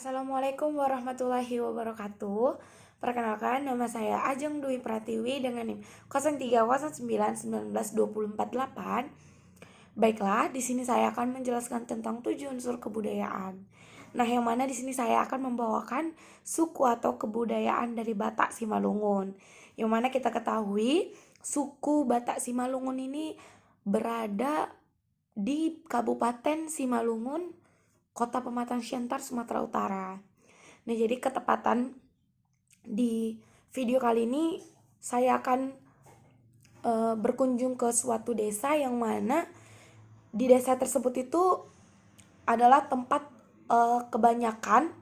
Assalamualaikum warahmatullahi wabarakatuh. Perkenalkan, nama saya Ajeng Dwi Pratiwi dengan NIM 0309192048. Baiklah, di sini saya akan menjelaskan tentang 7 unsur kebudayaan. Nah, yang mana di sini saya akan membawakan suku atau kebudayaan dari Batak Simalungun. Yang mana kita ketahui suku Batak Simalungun ini berada di Kabupaten Simalungun, Kota Pematang Siantar, Sumatera Utara. Nah, jadi ketepatan di video kali ini saya akan berkunjung ke suatu desa yang mana di desa tersebut itu adalah tempat kebanyakan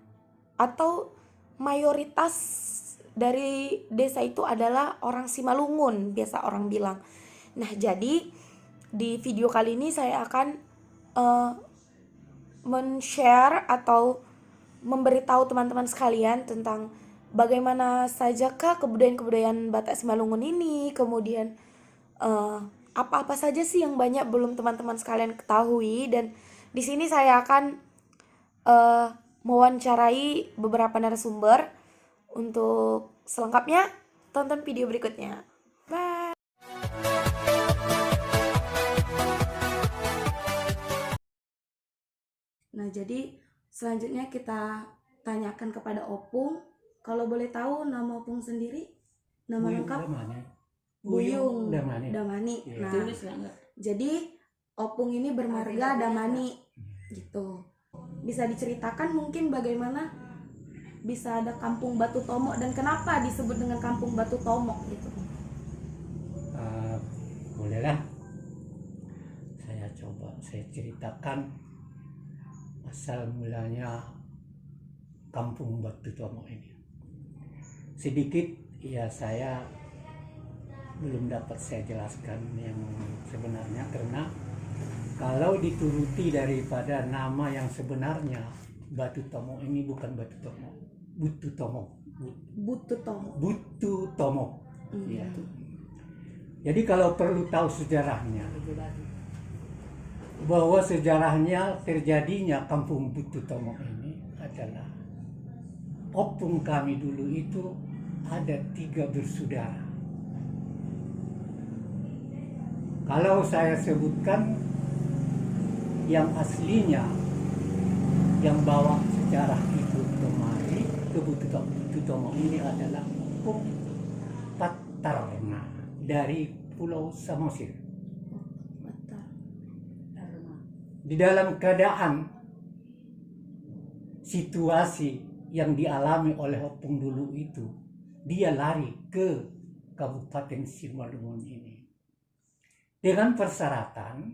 atau mayoritas dari desa itu adalah orang Simalungun, biasa orang bilang. Nah, jadi di video kali ini saya akan men-share atau memberitahu teman-teman sekalian tentang bagaimana sajakah kebudayaan-kebudayaan Batak Simalungun ini, kemudian apa-apa saja sih yang banyak belum teman-teman sekalian ketahui. Dan di sini saya akan mewawancarai beberapa narasumber. Untuk selengkapnya tonton video berikutnya. Bye. Nah, jadi selanjutnya kita tanyakan kepada Opung. Kalau boleh tahu nama Opung sendiri, nama lengkap? Buyung Damani. Ya. Nah, jadi Opung ini bermarga Damani gitu. Bisa diceritakan mungkin bagaimana bisa ada Kampung Batu Tomo dan kenapa disebut dengan Kampung Batu Tomo gitu? Bolehlah, saya ceritakan asal mulanya Kampung Batu Tomo ini. Sedikit ya, saya belum dapat saya jelaskan yang sebenarnya, karena kalau dituruti daripada nama yang sebenarnya, Batu Tomo ini bukan Batu Tomo, Butu Tomo. Butu Tomo. Ya. Jadi kalau perlu tahu sejarahnya, bahwa sejarahnya terjadinya Kampung Butu Tomo ini adalah opung kami dulu itu ada 3 bersaudara. Kalau saya sebutkan yang aslinya, yang bawa sejarah itu kemari ke Butu Tomo ini adalah opung Patarna dari Pulau Samosir. Di dalam keadaan situasi yang dialami oleh opung dulu itu, dia lari ke Kabupaten Simalungun ini dengan persyaratan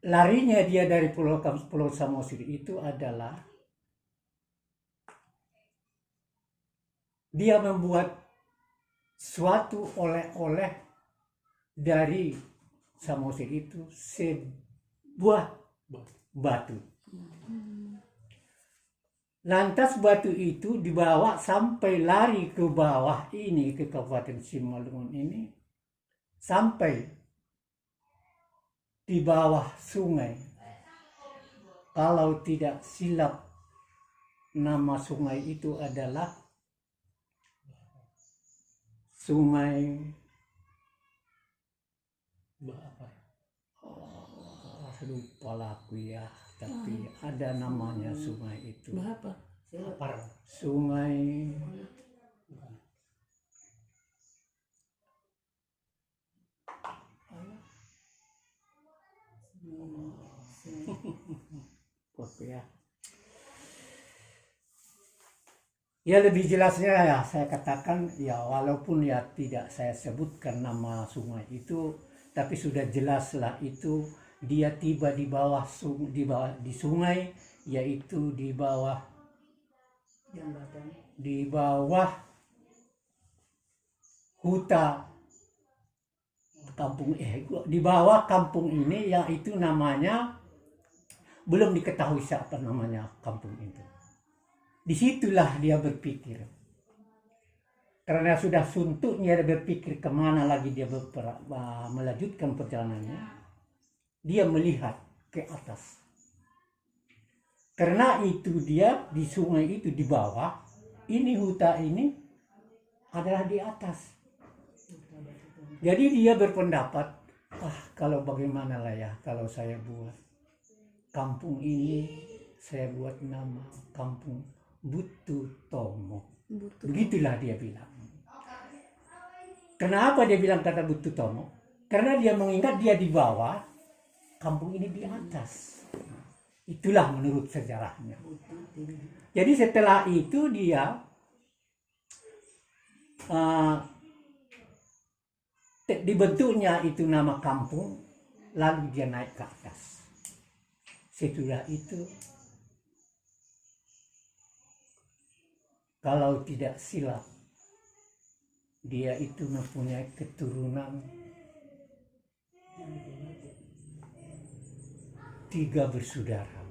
larinya dia dari Pulau Samosir itu adalah dia membuat suatu oleh-oleh dari Samosir itu sebuah batu. Lantas batu itu dibawa sampai lari ke bawah ini, ke Kabupaten Simalungun ini, sampai di bawah sungai. Kalau tidak silap, nama sungai itu adalah Sungai lupa aku ya, tapi ada namanya sungai itu. Sungai ya. Ya, lebih jelasnya ya saya katakan ya, walaupun ya tidak saya sebutkan nama sungai itu, tapi sudah jelaslah itu dia tiba di bawah di sungai, yaitu di bawah hutan kampung di bawah kampung ini, yang itu namanya belum diketahui siapa namanya kampung itu. Disitulah dia berpikir, karena sudah suntuknya dia berpikir kemana lagi dia melanjutkan perjalanannya. Dia melihat ke atas. Karena itu dia di sungai itu di bawah, ini huta ini adalah di atas. Jadi dia berpendapat, kalau bagaimana lah ya kalau saya buat kampung ini, saya buat nama kampung Butu Tomo. Begitulah dia bilang. Kenapa dia bilang kata Butu Tomo? Karena dia mengingat dia di bawah, kampung ini di atas. Itulah menurut sejarahnya. Jadi setelah itu dia dibentuknya itu nama kampung, lalu dia naik ke atas. Setelah itu, kalau tidak silap, dia itu mempunyai keturunan 3 bersaudara.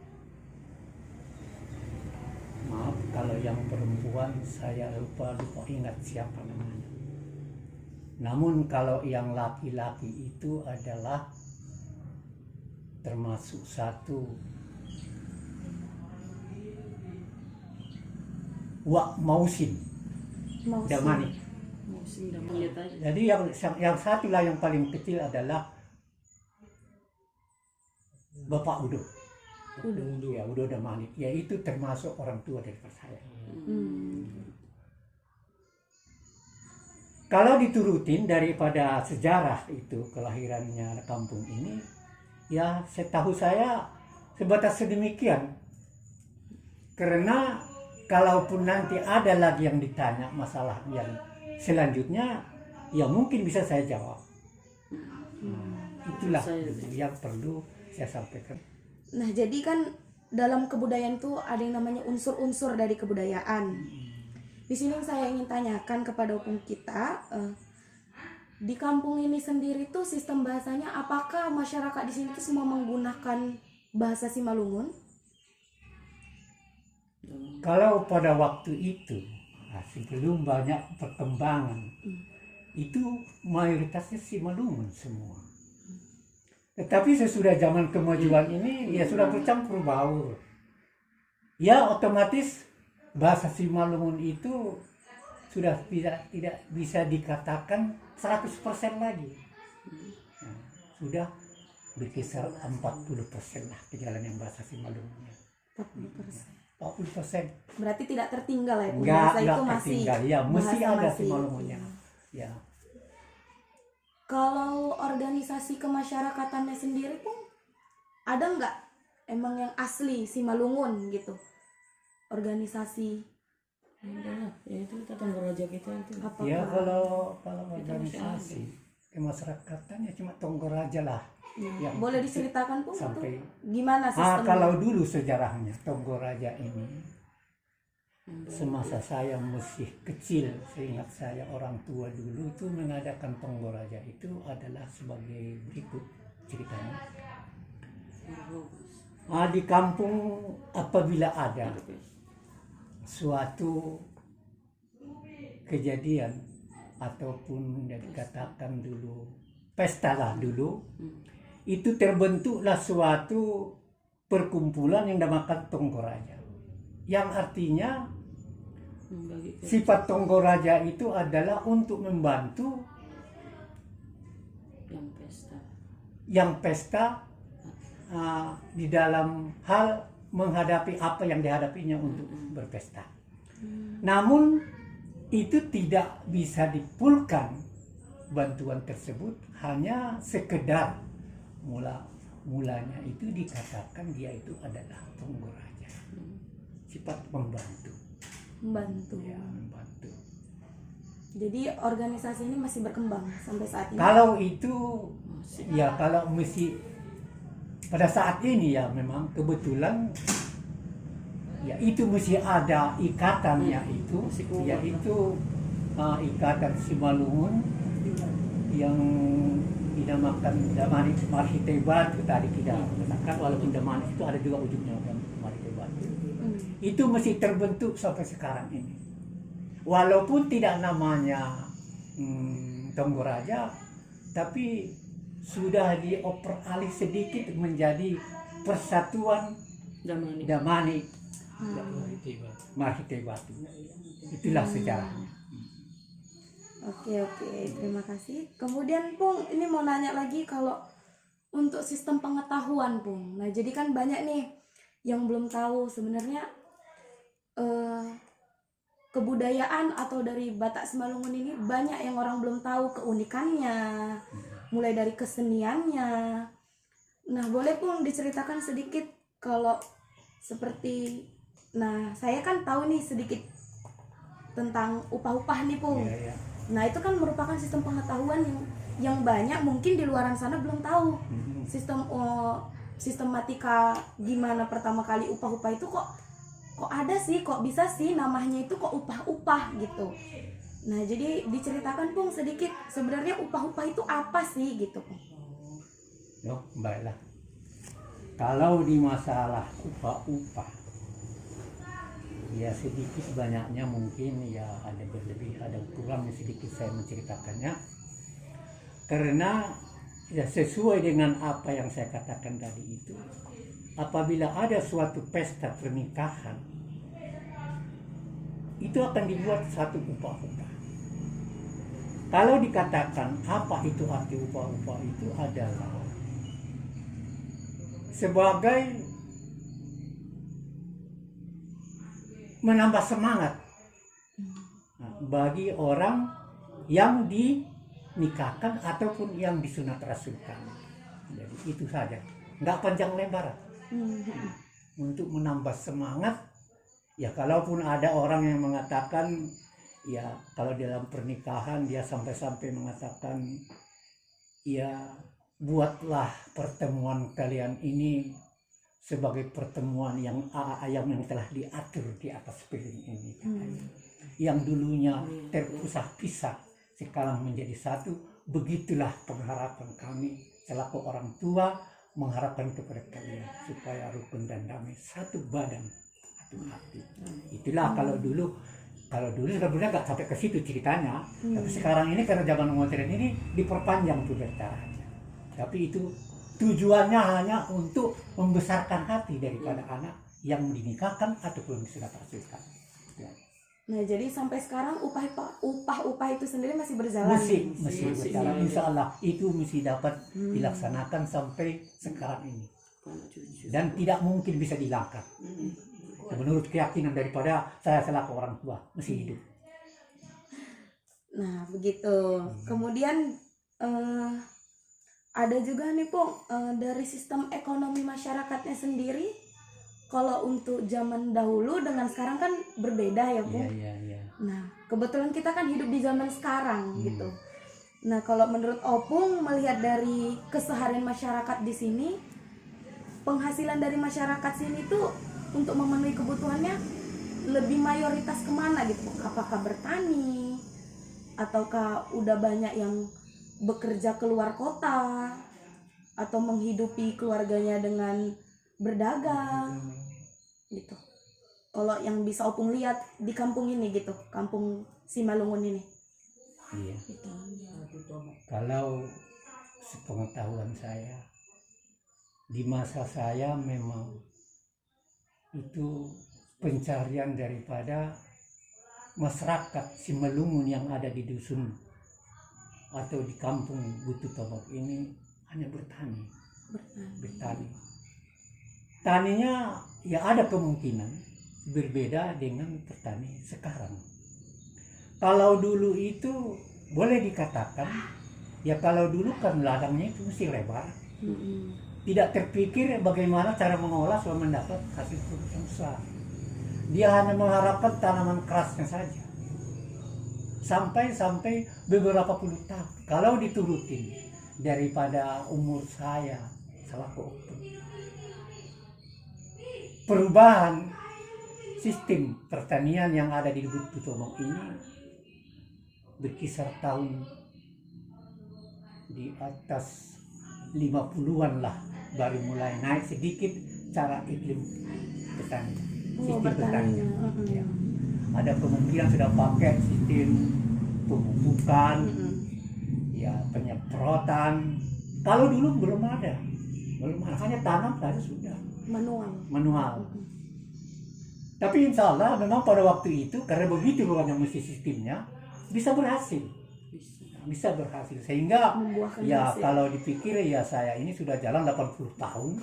Maaf kalau yang perempuan saya lupa ingat siapa namanya. Namun kalau yang laki-laki itu adalah termasuk satu Wak Mausin Damani. Jadi yang satu lah yang paling kecil adalah Bapak Udo. Ya, Udo Damani. Ya itu termasuk orang tua dari saya. Kalau diturutin daripada sejarah itu kelahirannya kampung ini, ya setahu saya sebatas sedemikian. Karena kalaupun nanti ada lagi yang ditanya masalah yang selanjutnya, ya mungkin bisa saya jawab. Itulah yang perlu saya sampaikan. Nah, jadi kan dalam kebudayaan itu ada yang namanya unsur-unsur dari kebudayaan. Di sini saya ingin tanyakan kepada opung kita, di kampung ini sendiri tuh sistem bahasanya, apakah masyarakat di sini tuh semua menggunakan bahasa Simalungun? Kalau pada waktu itu, sebelum banyak perkembangan, itu mayoritasnya Simalungun semua. Tetapi sesudah zaman kemajuan ini, ya sudah bercampur baur. Ya otomatis bahasa Simalungun itu sudah tidak bisa dikatakan 100% lagi. Nah, sudah berkisar 40% lah kejalan yang bahasa Simalungunnya. 40%. Berarti tidak tertinggal ya, Enggak itu masih tertinggal. Ya, mesti ada masih. Simalungunnya. Ya. Kalau organisasi kemasyarakatannya sendiri pun ada nggak emang yang asli Simalungun gitu? Organisasi ya itu kita Tonggoroja gitu itu. apakah? Ya kalau organisasi kemasyarakatan ya cuma Tonggoroja lah. Ya, boleh diceritakan pun sampai itu gimana sistemnya? kalau dulu sejarahnya Tonggoroja ini semasa saya masih kecil, seingat saya orang tua dulu itu mengadakan Tonggoroja itu adalah sebagai berikut ceritanya. Di kampung apabila ada suatu kejadian ataupun yang dikatakan dulu pesta lah dulu, itu terbentuklah suatu perkumpulan yang dinamakan Tonggoroja, yang artinya sifat Tonggoroja itu adalah untuk membantu yang pesta di dalam hal menghadapi apa yang dihadapinya untuk berpesta. Namun itu tidak bisa dipulkan bantuan tersebut, hanya sekedar mulanya itu dikatakan dia itu adalah Tonggoroja, sifat membantu. Ya, membantu. Jadi organisasi ini masih berkembang sampai saat ini. Kalau itu ya kalau mesti pada saat ini ya memang kebetulan ya itu mesti ada ikatannya itu, yaitu ikatan Simalungun yang dinamakan Damani Marhite Batu tadi kita katakan, walaupun Damani itu ada juga ujungnya Marhite Batu. Itu masih terbentuk sampai sekarang ini. Walaupun tidak namanya Tonggoroja, tapi sudah dioper alih sedikit menjadi Persatuan Damani. Damani Tiba. Mahite Batu. Itulah sejarahnya. Oke, terima kasih. Kemudian Pung, ini mau nanya lagi kalau untuk sistem pengetahuan Pung. Nah, jadi kan banyak nih yang belum tahu sebenarnya kebudayaan atau dari Batak Simalungun ini banyak yang orang belum tahu keunikannya, mulai dari keseniannya. Nah, boleh Pung diceritakan sedikit kalau seperti, nah saya kan tahu nih sedikit tentang upah-upah nih Pung. Iya. Nah itu kan merupakan sistem pengetahuan yang banyak mungkin di luaran sana belum tahu. Sistematika gimana pertama kali upah-upah itu kok ada sih, kok bisa sih namanya itu kok upah-upah gitu. Nah jadi diceritakan Pung sedikit sebenarnya upah-upah itu apa sih gitu Pung. Baiklah. Kalau di masalah upah-upah, ya sedikit banyaknya mungkin ya ada berlebih ada kurang sedikit saya menceritakannya, karena ya sesuai dengan apa yang saya katakan tadi itu, apabila ada suatu pesta pernikahan itu akan dibuat satu upah-upah. Kalau dikatakan apa itu arti upah-upah, itu adalah sebagai menambah semangat bagi orang yang dinikahkan ataupun yang disunat rasulkan. Jadi itu saja, nggak panjang lebar. Untuk menambah semangat, ya kalaupun ada orang yang mengatakan, ya kalau dalam pernikahan dia sampai-sampai mengatakan, ya buatlah pertemuan kalian ini sebagai pertemuan yang ayam yang telah diatur di atas piring ini. Yang dulunya terpisah-pisah sekarang menjadi satu. Begitulah pengharapan kami selaku orang tua mengharapkan kepada kalian supaya rukun dan damai, satu badan, satu hati. Itulah kalau dulu sebenarnya nggak sampai ke situ ceritanya. Tapi sekarang ini karena zaman modern ini diperpanjang tuh bercaranya. Tapi itu tujuannya hanya untuk membesarkan hati daripada anak yang dinikahkan ataupun disunat rasulkan. Ya. Nah jadi sampai sekarang upah itu sendiri masih berjalan. Masih berjalan. Insya Allah itu mesti dapat dilaksanakan sampai sekarang ini. Dan tidak mungkin bisa dilangkah. Menurut keyakinan daripada saya selaku orang tua mesti hidup. Nah begitu. Kemudian ada juga nih Pung, dari sistem ekonomi masyarakatnya sendiri, kalau untuk zaman dahulu dengan sekarang kan berbeda ya Pung. Iya. Nah kebetulan kita kan hidup di zaman sekarang gitu. Nah kalau menurut Opung melihat dari keseharian masyarakat di sini, penghasilan dari masyarakat sini tuh untuk memenuhi kebutuhannya lebih mayoritas kemana gitu Pung? Apakah bertani ataukah udah banyak yang bekerja keluar kota atau menghidupi keluarganya dengan berdagang gitu. Kalau yang bisa Opung lihat di kampung ini gitu, kampung Simalungun ini. Iya. Kalau sepengetahuan saya, di masa saya memang itu pencarian daripada masyarakat Simalungun yang ada di dusun atau di kampung Butuh Tomok ini hanya bertani. Taninya ya ada kemungkinan berbeda dengan petani sekarang. Kalau dulu itu boleh dikatakan, ya kalau dulu kan ladangnya itu mesti lebar. Tidak terpikir bagaimana cara mengolah supaya mendapat hasil produksi besar. Dia hanya mengharapkan tanaman kerasnya saja. Sampai beberapa puluh tahun. Kalau diturutin daripada umur saya selaku Opung, perubahan sistem pertanian yang ada di Butuh Tomok ini berkisar tahun di atas 50-an lah, baru mulai naik sedikit cara iklim petani, sistem petani. Ya. Ada kemungkinan sudah pakai sistem pemupukan, ya penyemprotan. Kalau dulu belum ada, hanya tanam saja sudah. manual. Tapi insya Allah memang pada waktu itu karena begitu banyak mesti sistemnya bisa berhasil. Bisa berhasil sehingga Membuahkan ya hasil. kalau dipikir ya saya ini sudah jalan 80 tahun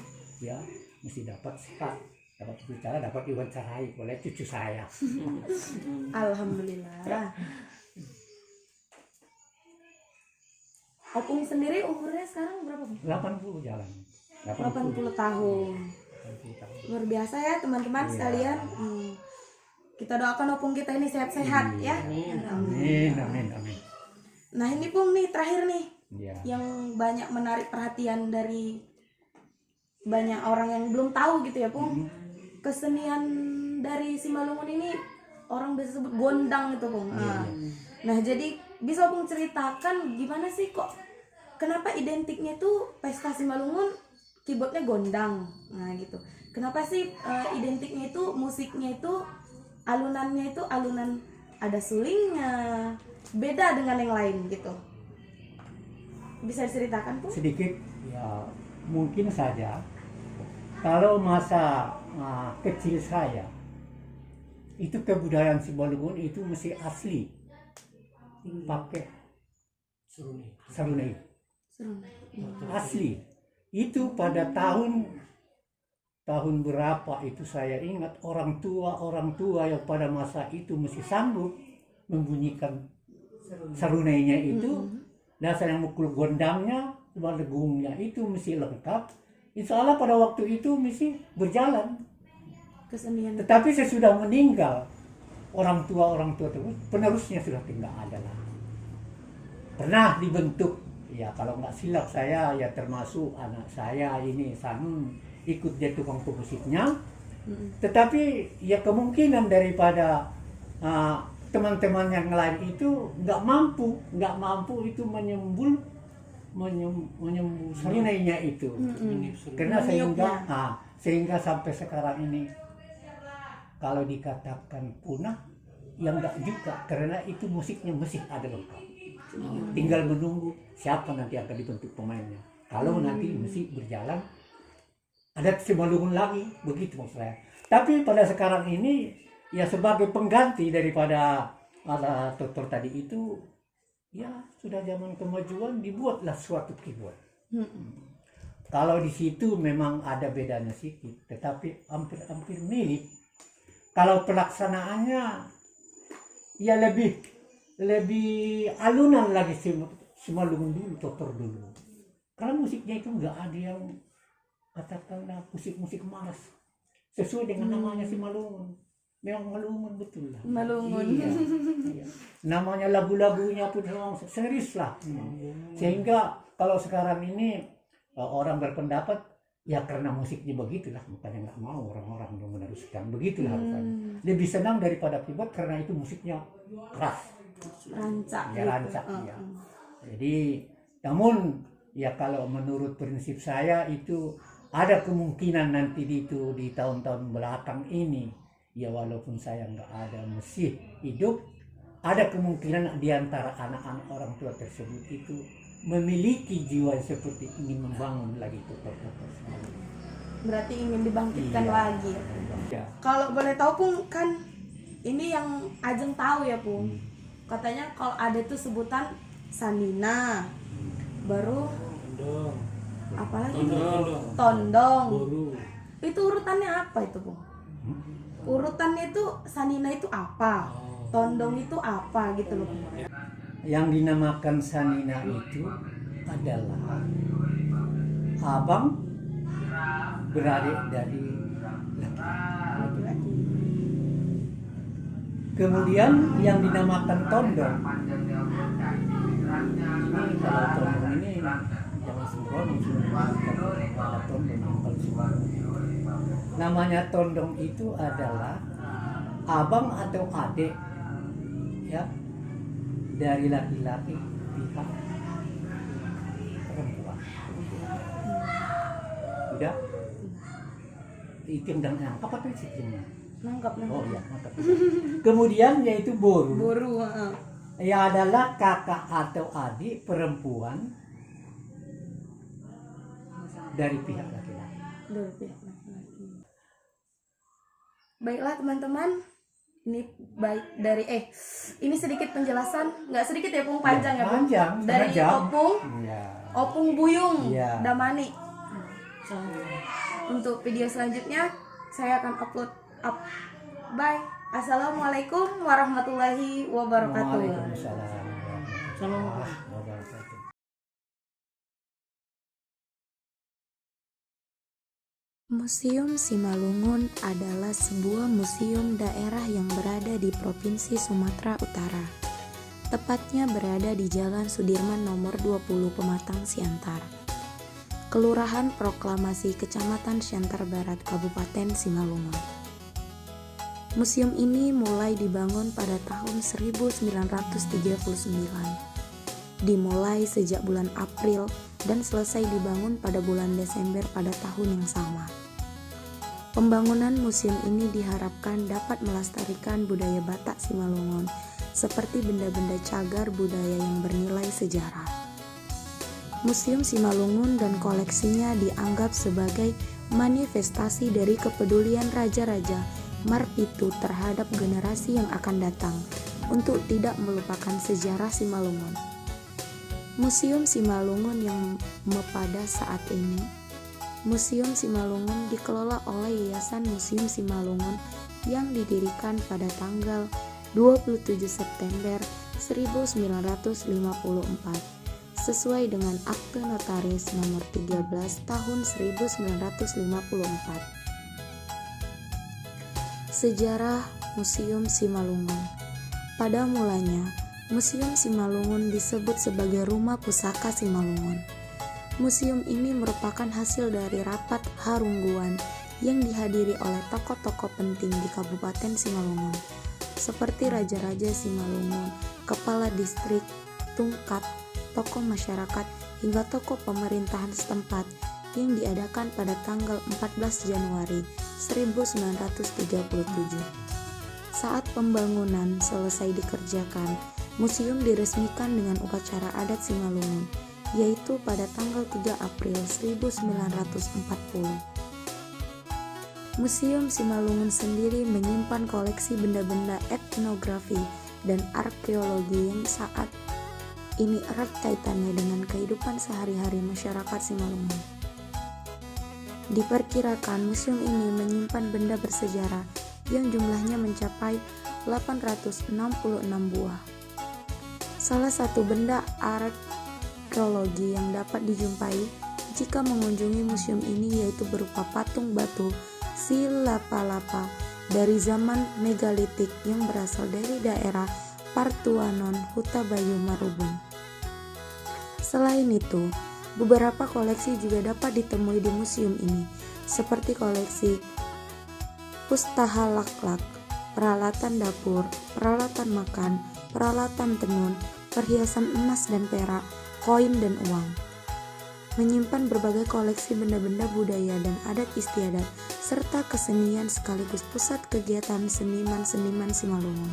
ya mesti dapat sehat, dapat bicara, dapat diwawancarai oleh cucu saya. Alhamdulillah. Opung sendiri umurnya sekarang berapa, Bung? 80 jalan. 80 tahun. 80 tahun. Luar biasa ya teman-teman Iya. sekalian. Kita doakan opung kita ini sehat-sehat ya. Amin, amin, amin. Nah ini Pung nih terakhir nih Ya. yang banyak menarik perhatian dari banyak orang yang belum tahu gitu ya Pung. Kesenian dari Simalungun ini orang biasa sebut gondang gitu Pung. Nah jadi bisa Pung ceritakan gimana sih kok kenapa identiknya tuh pesta Simalungun keyboardnya gondang. Nah gitu. Kenapa sih identiknya itu musiknya itu alunannya itu alunan ada sulingnya, beda dengan yang lain gitu. Bisa diceritakan Pung? Sedikit ya mungkin saja kalau masa kecil saya itu kebudayaan Simalungun itu mesti asli pakai sarunai Seru. asli itu pada tahun berapa itu saya ingat orang tua yang pada masa itu mesti sanggup membunyikan sarunainya itu dan saya mukul gondangnya legungnya itu mesti lengkap. Insya Allah pada waktu itu mesti berjalan. Kesenian. Tetapi sesudah meninggal orang tua terus penerusnya sudah tidak ada lah. Pernah dibentuk ya kalau nggak silap saya ya termasuk anak saya ini Sanun ikut dia tukang pemusiknya. Tetapi ya kemungkinan daripada teman-teman yang lain itu nggak mampu itu menyembul sarunainya itu. Karena sehingga sampai sekarang ini kalau dikatakan punah yang enggak juga karena itu musiknya masih ada lengkap. Tinggal menunggu siapa nanti akan dibentuk pemainnya. Kalau nanti musik berjalan ada Simalungun lagi, begitu maksud saya. Tapi pada sekarang ini ya sebagai pengganti daripada ala tutur tadi itu ya sudah zaman kemajuan dibuatlah suatu keyboard. Kalau di situ memang ada bedanya sedikit, tetapi hampir mirip. Kalau pelaksanaannya ya lebih alunan lagi Simalungun dulu, tutur dulu. Karena musiknya itu nggak ada yang katakanlah musik malas sesuai dengan namanya Simalungun. Memang Malungun betul lah. Malungun. Iya. Namanya lagu-lagunya pun memang serius lah. Sehingga kalau sekarang ini orang berpendapat ya karena musiknya begitulah, makanya nggak mau orang-orang meneruskan begitulah. Lebih senang daripada keyboard karena itu musiknya keras, Rancak. rancak. Ya. Jadi namun ya kalau menurut prinsip saya itu ada kemungkinan nanti itu di tahun-tahun belakang ini ya walaupun saya nggak ada masih hidup, ada kemungkinan di antara anak-anak orang tua tersebut itu memiliki jiwa seperti ingin membangun lagi tutur-tutur. Berarti ingin dibangkitkan lagi. Ya. Kalau boleh tahu Pung kan ini yang Ajeng tahu ya Pung. Katanya kalau ada tuh sebutan Sanina, baru apalagi Tondong. Itu urutannya apa itu Pung? Urutannya itu Sanina itu apa? Tondong itu apa gitu loh. Yang dinamakan Sanina itu adalah abang beradik dari laki-laki. Kemudian yang dinamakan Tondong. Ini kalau Tondong ini jangan sembrono ada Tondong yang paling sembrono. Namanya Tondong itu adalah abang atau adik ya dari laki-laki pihak perempuan. Udah? Itu yang nangkap apa sih? Nangkap. Oh iya, nangkap. Kemudian yaitu boru. Boru. Ya adalah kakak atau adik perempuan dari pihak laki-laki. Dari pihak laki-laki. Baiklah teman-teman, ini baik dari ini sedikit penjelasan, nggak sedikit ya Pung, panjang ya Pung, Panjang, dari setengah jam. Opung Iya. Opung Buyung Iya. Damani. Sama. Untuk video selanjutnya saya akan upload up. Bye. Assalamualaikum warahmatullahi wabarakatuh. Waalaikumsalam Salam. warahmatullahi wabarakatuh. Museum Simalungun adalah sebuah museum daerah yang berada di Provinsi Sumatera Utara. Tepatnya berada di Jalan Sudirman nomor 20 Pematang Siantar, Kelurahan Proklamasi, Kecamatan Siantar Barat, Kabupaten Simalungun. Museum ini mulai dibangun pada tahun 1939. Dimulai sejak bulan April dan selesai dibangun pada bulan Desember pada tahun yang sama. Pembangunan museum ini diharapkan dapat melestarikan budaya Batak Simalungun seperti benda-benda cagar budaya yang bernilai sejarah. Museum Simalungun dan koleksinya dianggap sebagai manifestasi dari kepedulian Raja-Raja Marpitu terhadap generasi yang akan datang untuk tidak melupakan sejarah Simalungun. Museum Simalungun yang pada saat ini, Museum Simalungun dikelola oleh Yayasan Museum Simalungun yang didirikan pada tanggal 27 September 1954 sesuai dengan Akte Notaris nomor 13 tahun 1954. Sejarah Museum Simalungun. Pada mulanya, Museum Simalungun disebut sebagai Rumah Pusaka Simalungun. Museum ini merupakan hasil dari rapat harungguan yang dihadiri oleh tokoh-tokoh penting di Kabupaten Simalungun, seperti Raja-Raja Simalungun, Kepala Distrik, Tungkat, tokoh masyarakat, hingga tokoh pemerintahan setempat yang diadakan pada tanggal 14 Januari 1937. Saat pembangunan selesai dikerjakan, museum diresmikan dengan upacara adat Simalungun, yaitu pada tanggal 3 April 1940. Museum Simalungun sendiri menyimpan koleksi benda-benda etnografi dan arkeologi yang saat ini erat kaitannya dengan kehidupan sehari-hari masyarakat Simalungun. Diperkirakan museum ini menyimpan benda bersejarah yang jumlahnya mencapai 866 buah. Salah satu benda arkeologi yang dapat dijumpai jika mengunjungi museum ini yaitu berupa patung batu Silapa-lapa dari zaman megalitik yang berasal dari daerah Partuanon, Hutabayu, Marubung. Selain itu, beberapa koleksi juga dapat ditemui di museum ini, seperti koleksi pustahalaklak, peralatan dapur, peralatan makan, peralatan tenun, perhiasan emas dan perak, koin dan uang. Menyimpan berbagai koleksi benda-benda budaya dan adat istiadat serta kesenian sekaligus pusat kegiatan seniman-seniman Simalungun.